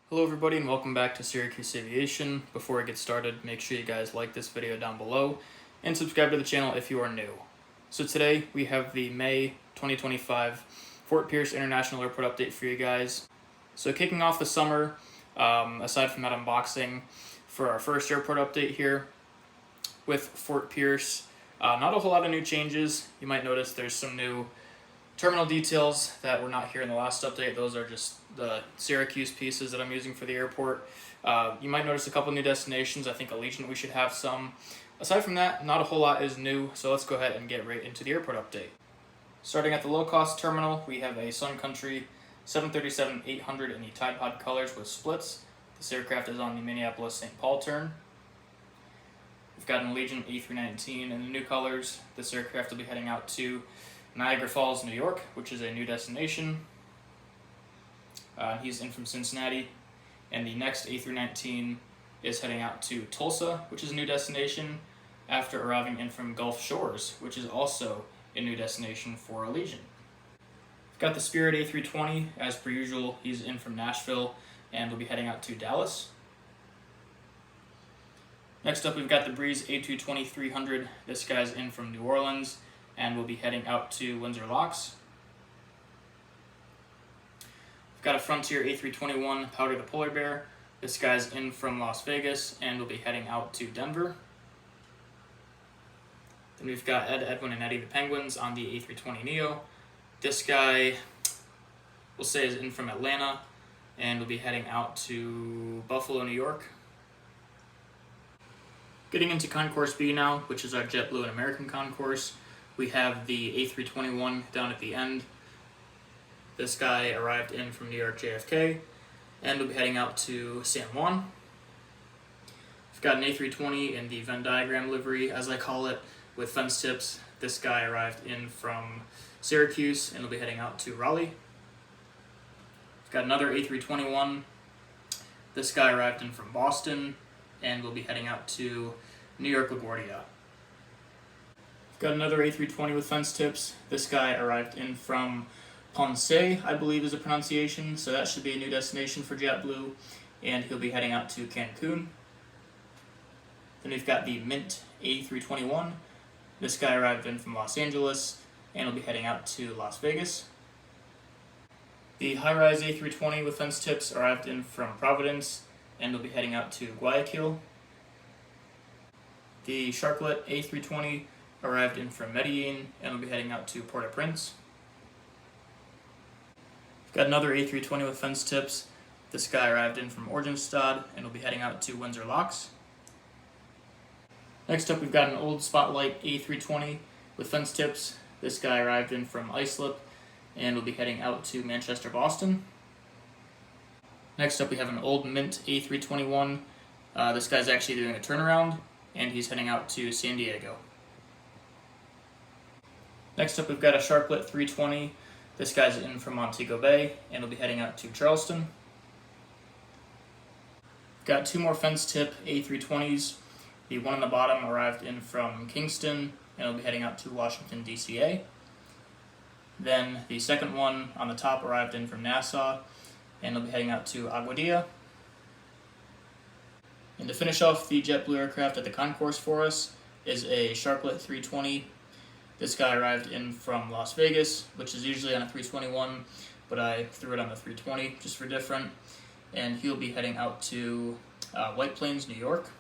Hello everybody and welcome back to Syracuse Aviation. Before I get started, make sure you guys like this video down below and subscribe to the channel if you are new. So today we have the May 2025 Fort Pierce International Airport update for you guys. So kicking off the summer, aside from that unboxing, for our first airport update here with Fort Pierce, not a whole lot of new changes. You might notice there's some new terminal details that were not here in the last update. Those are just the Syracuse pieces that I'm using for the airport. You might notice a couple new destinations. I think Allegiant we should have some. Aside from that, not a whole lot is new, so let's go ahead and get right into the airport update. Starting at the low-cost terminal, we have a Sun Country 737-800 in the Tide Pod colors with splits. This aircraft is on the Minneapolis-St. Paul turn. We've got an Allegiant A319 in the new colors. This aircraft will be heading out to Niagara Falls, New York, which is a new destination. He's in from Cincinnati. And the next A319 is heading out to Tulsa, which is a new destination, after arriving in from Gulf Shores, which is also a new destination for Allegiant. We've got the Spirit A320, as per usual. He's in from Nashville and will be heading out to Dallas. Next up, we've got the Breeze A220-300. This guy's in from New Orleans and will be heading out to Windsor Locks. We've got a Frontier A321 Powder the Polar Bear. This guy's in from Las Vegas and will be heading out to Denver. Then we've got Ed, Edwin, and Eddie the Penguins on the A320neo. This guy, we'll say, is in from Atlanta and will be heading out to Buffalo, New York. Getting into Concourse B now, which is our JetBlue and American concourse. We have the A321 down at the end. This guy arrived in from New York JFK and will be heading out to San Juan. We've got an A320 in the Venn diagram livery, as I call it, with fence tips. This guy arrived in from Syracuse and will be heading out to Raleigh. We've got another A321. This guy arrived in from Boston and will be heading out to New York LaGuardia. Got another A320 with fence tips. This guy arrived in from Ponce, I believe is the pronunciation, so that should be a new destination for JetBlue, and he'll be heading out to Cancun. Then we've got the Mint A321. This guy arrived in from Los Angeles and will be heading out to Las Vegas. The High-Rise A320 with fence tips arrived in from Providence and will be heading out to Guayaquil. The Sharklet A320 arrived in from Medellin and will be heading out to Port-au-Prince. We've got another A320 with fence tips. This guy arrived in from Oranjestad and will be heading out to Windsor Locks. Next up, we've got an old Spotlight A320 with fence tips. This guy arrived in from Islip and will be heading out to Manchester, Boston. Next up, we have an old Mint A321. This guy's actually doing a turnaround and he's heading out to San Diego. Next up, we've got a Sharklet 320. This guy's in from Montego Bay and will be heading out to Charleston. We've got two more fence tip A320s. The one on the bottom arrived in from Kingston and will be heading out to Washington, D.C.A. Then the second one on the top arrived in from Nassau and will be heading out to Aguadilla. And to finish off the JetBlue aircraft at the concourse for us is a Sharklet 320. This guy arrived in from Las Vegas, which is usually on a 321, but I threw it on the 320 just for different. And he'll be heading out to White Plains, New York.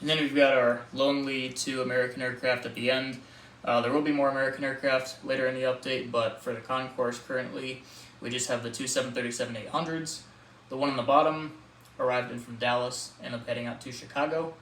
And then we've got our lonely two American aircraft at the end. There will be more American aircraft later in the update, but for the concourse currently, we just have the two 737-800s. The one on the bottom arrived in from Dallas and will be heading out to Chicago.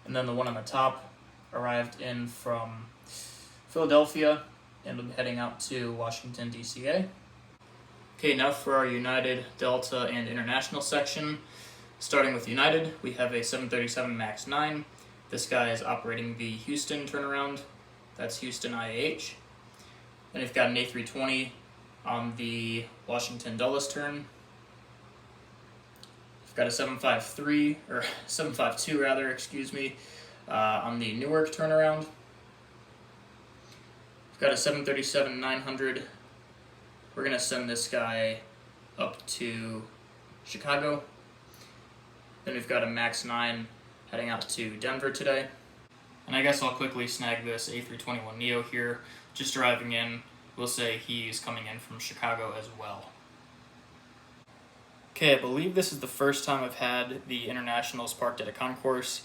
And then the one on the top arrived in from Philadelphia and will be heading out to Washington, D.C.A. Okay, now for our United, Delta, and International section. Starting with United, we have a 737 MAX 9. This guy is operating the Houston turnaround. That's Houston IAH. Then we've got an A320 on the Washington Dulles turn. We've got a 752 rather, on the Newark turnaround. We've got a 737-900 We're going to send this guy up to Chicago. Then we've got a MAX 9 heading out to Denver today. And I guess I'll quickly snag this A321neo here, just arriving in. We'll say he's coming in from Chicago as well. Okay, I believe this is the first time I've had the internationals parked at a concourse,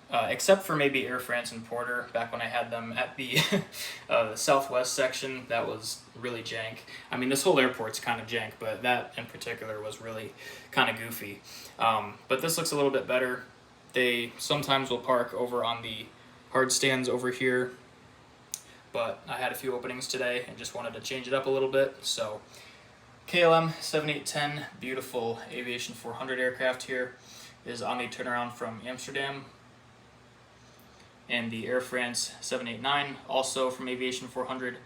except for maybe Air France and Porter, back when I had them at the Southwest section. That was really jank. I mean, this whole airport's kind of jank, but that in particular was really kind of goofy. But this looks a little bit better. They sometimes will park over on the hard stands over here, but I had a few openings today and just wanted to change it up a little bit, so KLM 7810, beautiful Aviation 400 aircraft here, is on the turnaround from Amsterdam. And the Air France 789, also from Aviation 400,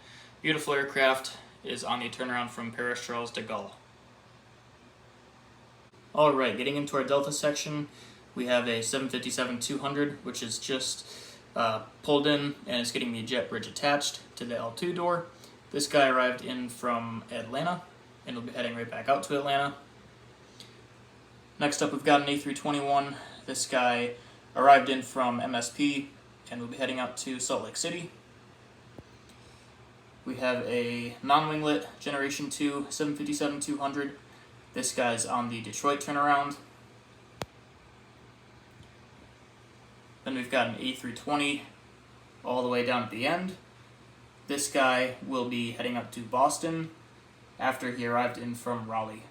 beautiful aircraft, is on the turnaround from Paris Charles de Gaulle. Alright, getting into our Delta section, we have a 757-200, which is just pulled in and is getting the jet bridge attached to the L2 door. This guy arrived in from Atlanta and will be heading right back out to Atlanta. Next up, we've got an A321. This guy arrived in from MSP and will be heading out to Salt Lake City. We have a non-winglet Generation 2 757-200. This guy's on the Detroit turnaround. Then we've got an A320 all the way down at the end. This guy will be heading up to Boston after he arrived in from Raleigh.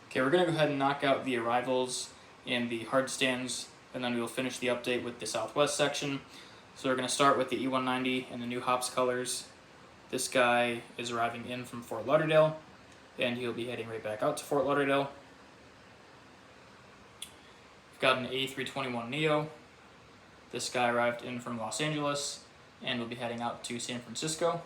Okay, we're going to go ahead and knock out the arrivals and the hard stands, and then we'll finish the update with the Southwest section. So we're going to start with the E190 and the new Hops colors. This guy is arriving in from Fort Lauderdale, and he'll be heading right back out to Fort Lauderdale. We've got an A321neo. This guy arrived in from Los Angeles, and will be heading out to San Francisco.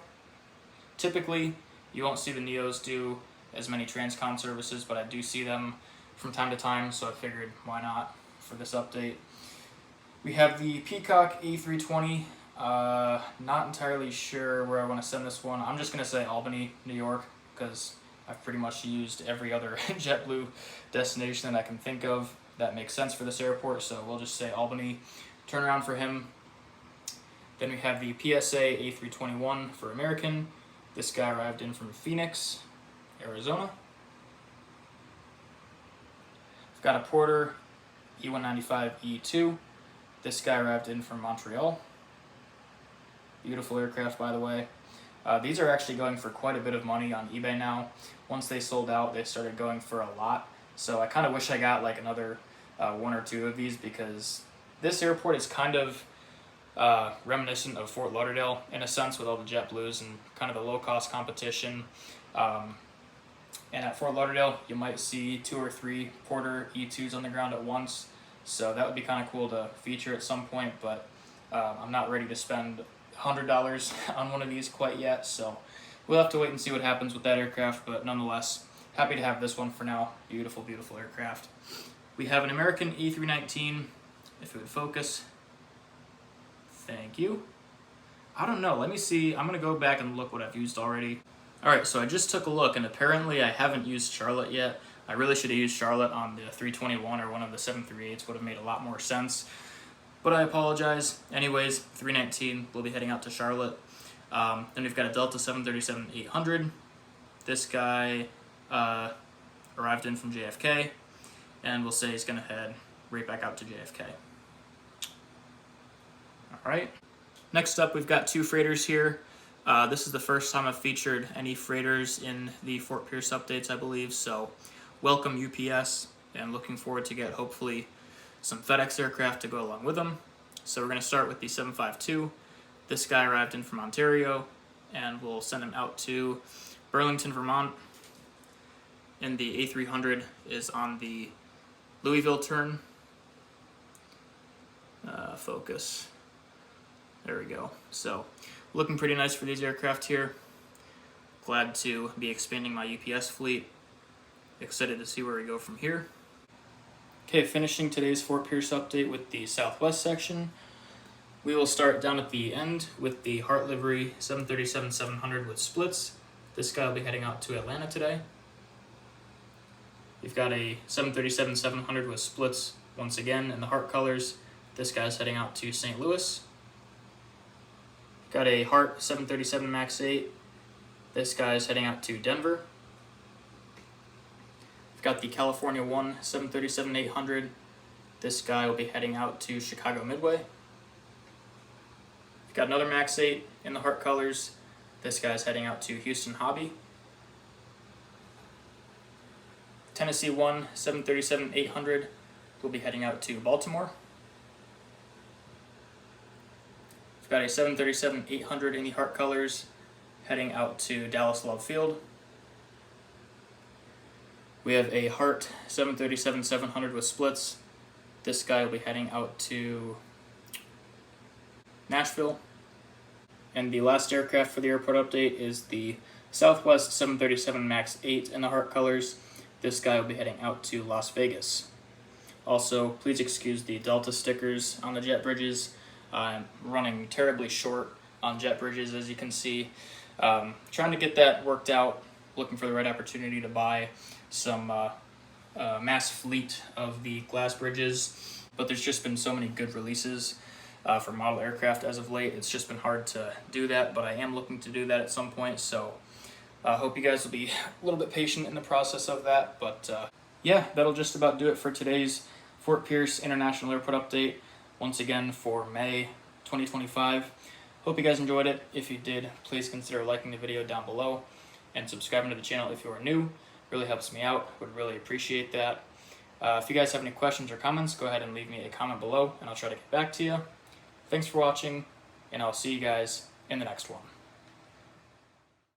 Typically, you won't see the Neos do as many transcon services, but I do see them from time to time, so I figured why not for this update. We have the Peacock A320. Not entirely sure where I want to send this one. I'm just going to say Albany, New York, because I've pretty much used every other JetBlue destination that I can think of that makes sense for this airport, so we'll just say Albany. Turnaround for him. Then we have the PSA A321 for American. This guy arrived in from Phoenix, Arizona. We've got a Porter E195E2. This guy arrived in from Montreal. Beautiful aircraft, by the way. These are actually going for quite a bit of money on eBay now. Once they sold out, they started going for a lot. So I kind of wish I got like another one or two of these, because this airport is kind of reminiscent of Fort Lauderdale in a sense, with all the JetBlues and kind of the low-cost competition. And at Fort Lauderdale, you might see 2 or 3 Porter E2s on the ground at once. So that would be kind of cool to feature at some point, but I'm not ready to spend $100 on one of these quite yet. So we'll have to wait and see what happens with that aircraft, but nonetheless, happy to have this one for now. Beautiful, beautiful aircraft. We have an American A319, if it would focus. Thank you. I don't know, let me see. I'm gonna go back and look what I've used already. Alright, so I just took a look, and apparently I haven't used Charlotte yet. I really should have used Charlotte on the 321 or one of the 738s, would have made a lot more sense. But I apologize. Anyways, 319, we'll be heading out to Charlotte. Then we've got a Delta 737-800. This guy arrived in from JFK, and we'll say he's gonna head right back out to JFK. Alright, next up we've got 2 freighters here. This is the first time I've featured any freighters in the Fort Pierce updates, I believe, so welcome UPS, and looking forward to get hopefully some FedEx aircraft to go along with them. So we're going to start with the 752. This guy arrived in from Ontario, and we'll send him out to Burlington, Vermont. And the A300 is on the Louisville turn. Focus. There we go. So looking pretty nice for these aircraft here. Glad to be expanding my UPS fleet. Excited to see where we go from here. Okay, finishing today's Fort Pierce update with the Southwest section. We will start down at the end with the Heart Livery 737-700 with splits. This guy will be heading out to Atlanta today. We've got a 737-700 with splits once again in the heart colors. This guy's heading out to St. Louis. Got a Heart 737 MAX 8. This guy's heading out to Denver. We've got the California 1 737-800. This guy will be heading out to Chicago Midway. We've got another MAX 8 in the heart colors. This guy's heading out to Houston Hobby. Tennessee 1 737-800 will be heading out to Baltimore. We've got a 737-800 in the heart colors heading out to Dallas Love Field. We have a Heart 737-700 with splits. This guy will be heading out to Nashville. And the last aircraft for the airport update is the Southwest 737 MAX 8 in the heart colors. This guy will be heading out to Las Vegas. Also, please excuse the Delta stickers on the jet bridges. I'm running terribly short on jet bridges, as you can see. Trying to get that worked out, looking for the right opportunity to buy some mass fleet of the glass bridges, but there's just been so many good releases for model aircraft as of late. It's just been hard to do that, but I am looking to do that at some point, so I hope you guys will be a little bit patient in the process of that. But yeah, that'll just about do it for today's Fort Pierce International Airport update, once again for May 2025. Hope you guys enjoyed it. If you did, please consider liking the video down below and subscribing to the channel if you are new. Really helps me out. Would really appreciate that. If you guys have any questions or comments, go ahead and leave me a comment below and I'll try to get back to you. Thanks for watching, and I'll see you guys in the next one.